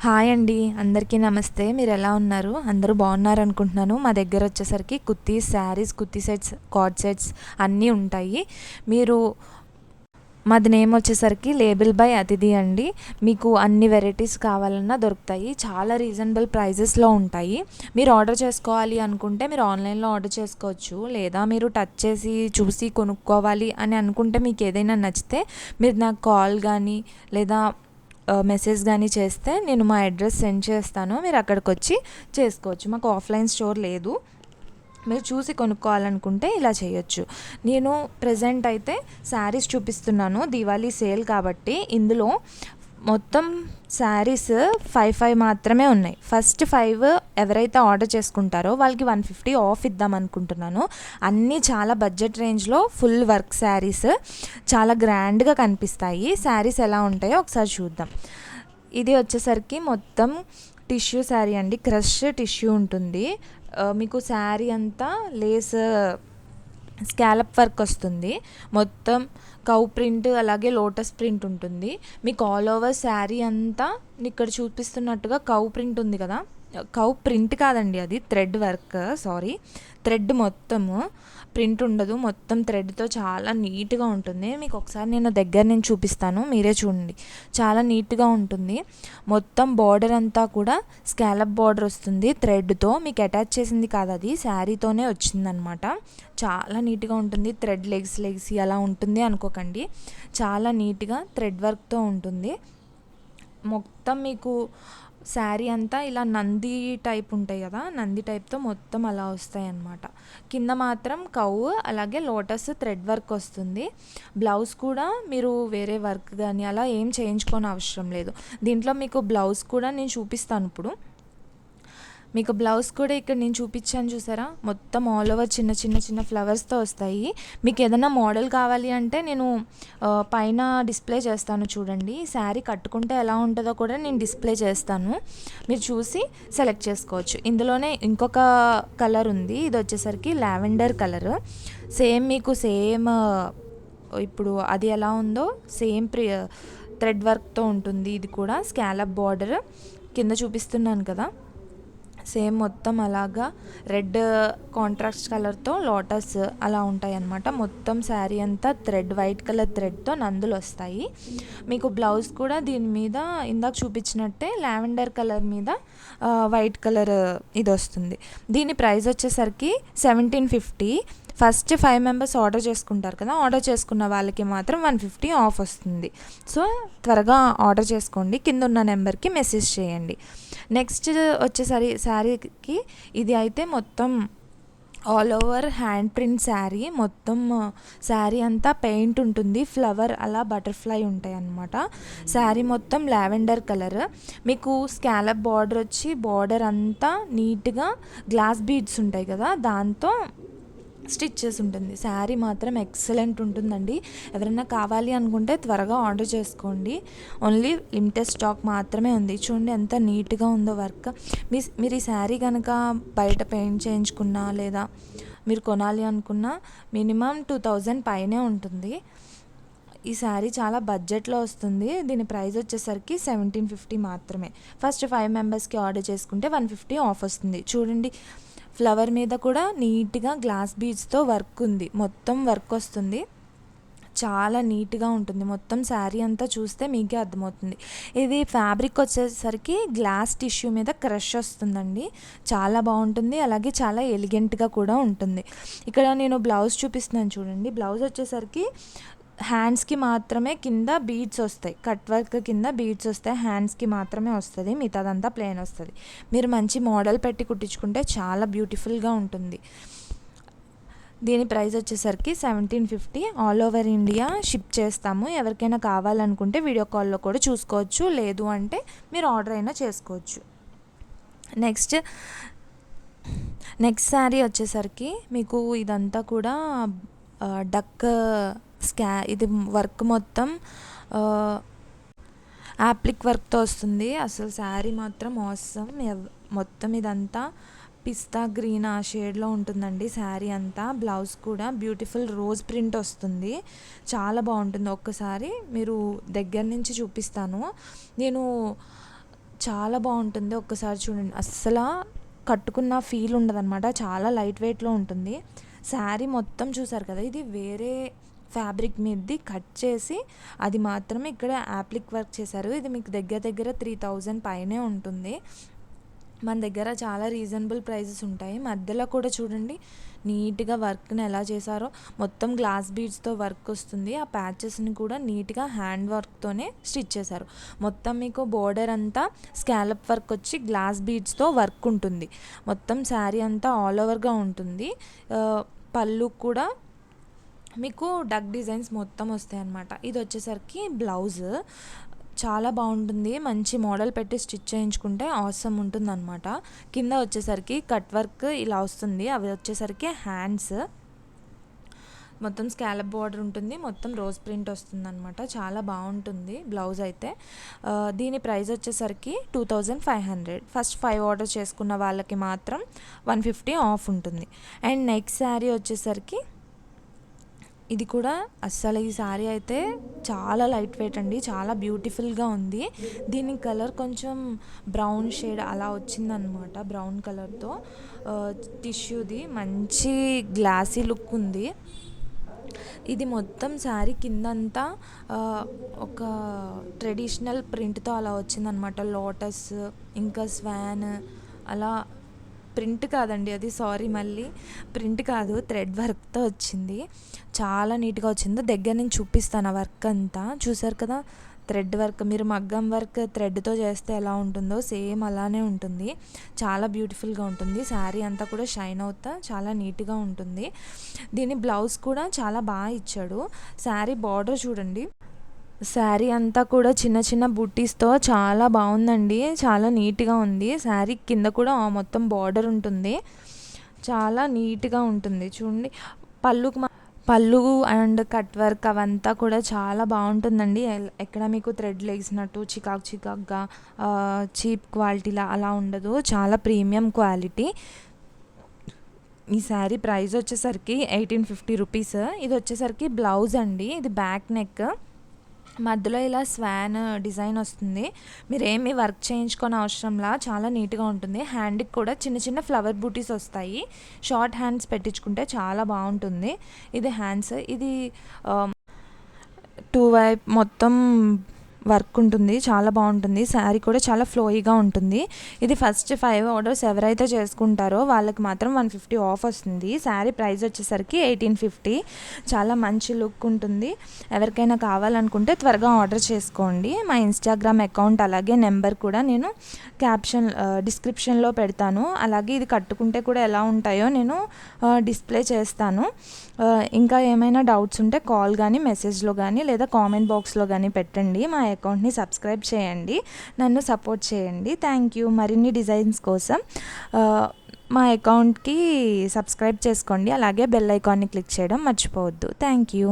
Hi అండి, అందరికీ నమస్తే. మీరు ఎలా ఉన్నారు? అందరూ బాగున్నారు అనుకుంటున్నాను. మా దగ్గర వచ్చేసరికి kurtis, saris, kurti sets, card sets అన్నీ ఉంటాయి. మీరు మాది నేమ్ వచ్చేసరికి లేబుల్ బై అతిథి అండి. మీకు అన్ని వెరైటీస్ కావాలన్నా దొరుకుతాయి. చాలా రీజనబుల్ ప్రైజెస్లో ఉంటాయి. మీరు ఆర్డర్ చేసుకోవాలి అనుకుంటే మీరు ఆన్లైన్లో ఆర్డర్ చేసుకోవచ్చు, లేదా మీరు టచ్ చేసి చూసి కొనుక్కోవాలి అని అనుకుంటే మీకు ఏదైనా నచ్చితే మీరు నాకు కాల్ కానీ లేదా మెసేజ్ కానీ చేస్తే నేను మా అడ్రస్ సెండ్ చేస్తాను. మీరు అక్కడికి వచ్చి చేసుకోవచ్చు. మాకు ఆఫ్లైన్ స్టోర్ లేదు. మీరు చూసి కొనుక్కోవాలనుకుంటే ఇలా చేయొచ్చు. నేను ప్రజెంట్ అయితే శారీస్ చూపిస్తున్నాను, దీవాళీ సేల్ కాబట్టి. ఇందులో మొత్తం శారీస్ 5 మాత్రమే ఉన్నాయి. ఫస్ట్ 5 ఎవరైతే ఆర్డర్ చేసుకుంటారో వాళ్ళకి 150 ఆఫ్ ఇద్దాం అనుకుంటున్నాను. అన్నీ చాలా బడ్జెట్ రేంజ్లో ఫుల్ వర్క్ శారీస్ చాలా గ్రాండ్గా కనిపిస్తాయి. శారీస్ ఎలా ఉంటాయో ఒకసారి చూద్దాం. ఇది వచ్చేసరికి మొత్తం టిష్యూ శారీ అండి. క్రష్ టిష్యూ ఉంటుంది. మీకు శారీ అంతా లేస్ స్కాలప్ వర్క్ వస్తుంది. మొత్తం కౌ ప్రింట్ అలాగే లోటస్ ప్రింట్ ఉంటుంది. మీకు ఆల్ ఓవర్ శారీ అంతా ఇక్కడ చూపిస్తున్నట్టుగా కౌ ప్రింట్ ఉంది కదా, కౌ ప్రింట్ కాదండి, అది థ్రెడ్ వర్క్. థ్రెడ్ మొత్తము ప్రింట్ ఉండదు, మొత్తం థ్రెడ్తో చాలా నీట్గా ఉంటుంది. మీకు ఒకసారి నేను దగ్గర నుంచి చూపిస్తాను, మీరే చూడండి. చాలా నీట్గా ఉంటుంది. మొత్తం బార్డర్ అంతా కూడా స్కాలప్ బార్డర్ వస్తుంది థ్రెడ్తో. మీకు అటాచ్ చేసింది కాదు, అది శారీతోనే వచ్చిందనమాట. చాలా నీట్గా ఉంటుంది. థ్రెడ్ లెగ్స్ అలా ఉంటుంది అనుకోకండి. చాలా నీట్గా థ్రెడ్ వర్క్తో ఉంటుంది. మొత్తం మీకు శారీ అంతా ఇలా నంది టైప్ ఉంటాయి కదా, నంది టైప్తో మొత్తం అలా వస్తాయి అన్నమాట. కింద మాత్రం కవ్వు అలాగే లోటస్ థ్రెడ్ వర్క్ వస్తుంది. బ్లౌజ్ కూడా మీరు వేరే వర్క్ కానీ అలా ఏం చేయించుకోని అవసరం లేదు. దీంట్లో మీకు బ్లౌజ్ కూడా నేను చూపిస్తాను ఇప్పుడు. మీకు బ్లౌజ్ కూడా ఇక్కడ నేను చూపించాను చూసారా, మొత్తం ఆల్ ఓవర్ చిన్న ఫ్లవర్స్తో వస్తాయి. మీకు ఏదైనా మోడల్ కావాలి అంటే నేను పైన డిస్ప్లే చేస్తాను చూడండి. శారీ కట్టుకుంటే ఎలా ఉంటుందో కూడా నేను డిస్ప్లే చేస్తాను, మీరు చూసి సెలెక్ట్ చేసుకోవచ్చు. ఇందులోనే ఇంకొక కలర్ ఉంది, ఇది వచ్చేసరికి లావెండర్ కలర్. మీకు సేమ్ ఇప్పుడు అది ఎలా ఉందో సేమ్ థ్రెడ్ వర్క్తో ఉంటుంది. ఇది కూడా స్కాలప్ బార్డర్ కింద చూపిస్తున్నాను కదా, సేమ్ మొత్తం అలాగా రెడ్ కాంట్రాస్ట్ కలర్తో లోటస్ అలా ఉంటాయి అన్నమాట. మొత్తం శారీ అంతా థ్రెడ్ వైట్ కలర్ థ్రెడ్తో నందులు వస్తాయి. మీకు బ్లౌజ్ కూడా దీని మీద ఇందాక చూపించినట్టే లావెండర్ కలర్ మీద వైట్ కలర్ ఇది వస్తుంది. దీని ప్రైస్ వచ్చేసరికి 1750. ఫస్ట్ 5 మెంబర్స్ ఆర్డర్ చేసుకుంటారు కదా, ఆర్డర్ చేసుకున్న వాళ్ళకి మాత్రం 150 ఆఫ్ వస్తుంది. సో త్వరగా ఆర్డర్ చేసుకోండి, కింద ఉన్న నెంబర్కి మెసేజ్ చేయండి. నెక్స్ట్ వచ్చేసరి శారీకి ఇది అయితే మొత్తం all over hand print sari. మొత్తం శారీ అంతా పెయింట్ ఉంటుంది, ఫ్లవర్ అలా బటర్ఫ్లై ఉంటాయి అన్నమాట. శారీ మొత్తం లావెండర్ కలర్. మీకు స్కాలప్ బార్డర్ వచ్చి బార్డర్ అంతా నీట్గా గ్లాస్ బీడ్స్ ఉంటాయి కదా, దాంతో స్టిచ్ చేసి ఉంటుంది. శారీ మాత్రం ఎక్సలెంట్ ఉంటుందండి. ఎవరైనా కావాలి అనుకుంటే త్వరగా ఆర్డర్ చేసుకోండి. ఓన్లీ లిమిటెడ్ స్టాక్ మాత్రమే ఉంది. చూడండి ఎంత నీట్గా ఉందో వర్క్. మీరు ఈ శారీ కనుక బయట పెయింట్ చేయించుకున్నా లేదా మీరు కొనాలి అనుకున్నా మినిమం 2000 పైనే ఉంటుంది. ఈ శారీ చాలా బడ్జెట్లో వస్తుంది. దీని ప్రైస్ వచ్చేసరికి 1750 మాత్రమే. ఫస్ట్ 5 మెంబర్స్కి ఆర్డర్ చేసుకుంటే 150 ఆఫ్ వస్తుంది. చూడండి, ఫ్లవర్ మీద కూడా నీట్గా గ్లాస్ బీడ్స్తో వర్క్ ఉంది, మొత్తం వర్క్ వస్తుంది. చాలా నీట్గా ఉంటుంది. మొత్తం శారీ అంతా చూస్తే మీకే అర్థమవుతుంది. ఇది ఫ్యాబ్రిక్ వచ్చేసరికి గ్లాస్ టిష్యూ మీద క్రష్ వస్తుందండి, చాలా బాగుంటుంది. అలాగే చాలా ఎలిగెంట్గా కూడా ఉంటుంది. ఇక్కడ నేను బ్లౌజ్ చూపిస్తున్నాను చూడండి. బ్లౌజ్ వచ్చేసరికి హ్యాండ్స్కి మాత్రమే కింద బీడ్స్ వస్తాయి, కట్ వర్క్ కింద బీడ్స్ వస్తాయి, హ్యాండ్స్కి మాత్రమే వస్తుంది, మిగతాదంతా ప్లెయిన్ వస్తుంది. మీరు మంచి మోడల్ పెట్టి కుట్టించుకుంటే చాలా బ్యూటిఫుల్గా ఉంటుంది. దీని ప్రైస్ వచ్చేసరికి 1750. ఆల్ ఓవర్ ఇండియా షిప్ చేస్తాము. ఎవరికైనా కావాలనుకుంటే వీడియో కాల్లో కూడా చూసుకోవచ్చు, లేదు అంటే మీరు ఆర్డర్ అయినా చేసుకోవచ్చు. నెక్స్ట్ శారీ వచ్చేసరికి మీకు ఇదంతా కూడా డక్ ఇది వర్క్ మొత్తం యాప్లిక్ వర్క్తో వస్తుంది. అసలు శారీ మాత్రం ఆసమ్. మొత్తం ఇదంతా పిస్తా గ్రీన్ ఆ షేడ్లో ఉంటుందండి శారీ అంతా. బ్లౌజ్ కూడా బ్యూటిఫుల్ రోజ్ ప్రింట్ వస్తుంది, చాలా బాగుంటుంది. ఒక్కసారి మీరు దగ్గర నుంచి చూపిస్తాను. నేను చాలా బాగుంటుంది. ఒక్కసారి చూడండి, అస్సలు కట్టుకున్న ఫీల్ ఉండదన్నమాట. చాలా లైట్ వెయిట్లో ఉంటుంది. శారీ మొత్తం చూసారు కదా, ఇది వేరే ఫ్యాబ్రిక్ మీదది కట్ చేసి అది మాత్రమే ఇక్కడ యాప్లిక్ వర్క్ చేశారు. ఇది మీకు దగ్గర దగ్గర 3000 పైనే ఉంటుంది. మన దగ్గర చాలా రీజనబుల్ ప్రైజెస్ ఉంటాయి. మధ్యలో కూడా చూడండి నీట్గా వర్క్ని ఎలా చేశారో, మొత్తం గ్లాస్ బీడ్స్తో వర్క్ వస్తుంది. ఆ ప్యాచెస్ని కూడా నీట్గా హ్యాండ్ వర్క్తోనే స్టిచ్ చేశారు. మొత్తం మీకు బోర్డర్ అంతా స్కాలప్ వర్క్ వచ్చి గ్లాస్ బీడ్స్తో వర్క్ ఉంటుంది. మొత్తం శారీ అంతా ఆల్ ఓవర్గా ఉంటుంది. పళ్ళు కూడా మీకు డక్ డిజైన్స్ మొత్తం వస్తాయి అన్నమాట. ఇది వచ్చేసరికి బ్లౌజ్ చాలా బాగుంటుంది. మంచి మోడల్ పెట్టి స్టిచ్ చేయించుకుంటే అవసరం ఉంటుంది అనమాట. కింద వచ్చేసరికి కట్ వర్క్ ఇలా వస్తుంది. అవి వచ్చేసరికి హ్యాండ్స్, మొత్తం స్కాలప్ బార్డర్ ఉంటుంది. మొత్తం రోజ్ ప్రింట్ వస్తుంది అనమాట. చాలా బాగుంటుంది బ్లౌజ్ అయితే. దీని ప్రైస్ వచ్చేసరికి 2500. ఫస్ట్ 5 ఆర్డర్ చేసుకున్న వాళ్ళకి మాత్రం 150 ఆఫ్ ఉంటుంది. అండ్ నెక్స్ట్ శారీ వచ్చేసరికి ఇది కూడా అస్సలు ఈ శారీ అయితే చాలా లైట్ వెయిట్ అండి. చాలా బ్యూటిఫుల్గా ఉంది. దీని కలర్ కొంచెం బ్రౌన్ షేడ్ అలా వచ్చిందనమాట. బ్రౌన్ కలర్తో టిష్యూది మంచి గ్లాసీ లుక్ ఉంది. ఇది మొత్తం శారీ కిందంతా ఒక ట్రెడిషనల్ ప్రింట్తో అలా వచ్చిందనమాట. లోటస్ ఇంకా స్వాన్ అలా. ప్రింట్ కాదండి అది, సారీ, మళ్ళీ ప్రింట్ కాదు, థ్రెడ్ వర్క్తో వచ్చింది. చాలా నీట్గా వచ్చింది. దగ్గర నుంచి చూపిస్తాను ఆ వర్క్ అంతా. చూసారు కదా థ్రెడ్ వర్క్, మీరు మగ్గం వర్క్ థ్రెడ్తో చేస్తే ఎలా ఉంటుందో సేమ్ అలానే ఉంటుంది. చాలా బ్యూటిఫుల్గా ఉంటుంది. శారీ అంతా కూడా షైన్ అవుతా చాలా నీట్గా ఉంటుంది. దీని బ్లౌజ్ కూడా చాలా బాగా ఇచ్చాడు. శారీ బార్డర్ చూడండి, శారీ అంతా కూడా చిన్న చిన్న బుట్టీస్తో చాలా బాగుందండి. చాలా నీట్గా ఉంది. శారీ కింద కూడా మొత్తం బార్డర్ ఉంటుంది. చాలా నీట్గా ఉంటుంది. చూడండి పళ్ళు అండ్ కట్ వర్క్ అవంతా కూడా చాలా బాగుంటుందండి. ఎక్కడ మీకు థ్రెడ్ లేసినట్టు చికాక్గా చీప్ క్వాలిటీలా అలా ఉండదు. చాలా ప్రీమియం క్వాలిటీ. ఈ శారీ ప్రైస్ వచ్చేసరికి 1850 రూపీస్. ఇది వచ్చేసరికి బ్లౌజ్ అండి. ఇది బ్యాక్ నెక్, మధ్యలో ఇలా స్వాన్ డిజైన్ వస్తుంది. మీరు ఏమీ వర్క్ చేయించుకొని అవసరంలా, చాలా నీట్గా ఉంటుంది. హ్యాండ్కి కూడా చిన్న చిన్న ఫ్లవర్ బూటీస్ వస్తాయి. షార్ట్ హ్యాండ్స్ పెట్టించుకుంటే చాలా బాగుంటుంది. ఇది హ్యాండ్స్, ఇది 2 వైపు మొత్తం వర్క్ ఉంటుంది. చాలా బాగుంటుంది. శారీ కూడా చాలా ఫ్లోయిగా ఉంటుంది. ఇది ఫస్ట్ 5 ఆర్డర్స్ ఎవరైతే చేసుకుంటారో వాళ్ళకి మాత్రం 150 ఆఫ్ వస్తుంది. శారీ ప్రైస్ వచ్చేసరికి 1850. చాలా మంచి లుక్ ఉంటుంది. ఎవరికైనా కావాలనుకుంటే త్వరగా ఆర్డర్ చేసుకోండి. మా ఇన్స్టాగ్రామ్ అకౌంట్ అలాగే నెంబర్ కూడా నేను డిస్క్రిప్షన్లో పెడతాను. అలాగే ఇది కట్టుకుంటే కూడా ఎలా ఉంటాయో నేను డిస్ప్లే చేస్తాను. ఇంకా ఏమైనా డౌట్స్ ఉంటే కాల్ కానీ మెసేజ్లో కానీ లేదా కామెంట్ బాక్స్లో కానీ పెట్టండి. మా అకౌంట్ని సబ్స్క్రైబ్ చేయండి, నన్ను సపోర్ట్ చేయండి. Thank you. మరిన్ని డిజైన్స్ కోసం మా అకౌంట్కి సబ్స్క్రైబ్ చేసుకోండి. అలాగే బెల్ ఐకాన్ని క్లిక్ చేయడం మర్చిపోవద్దు. Thank you.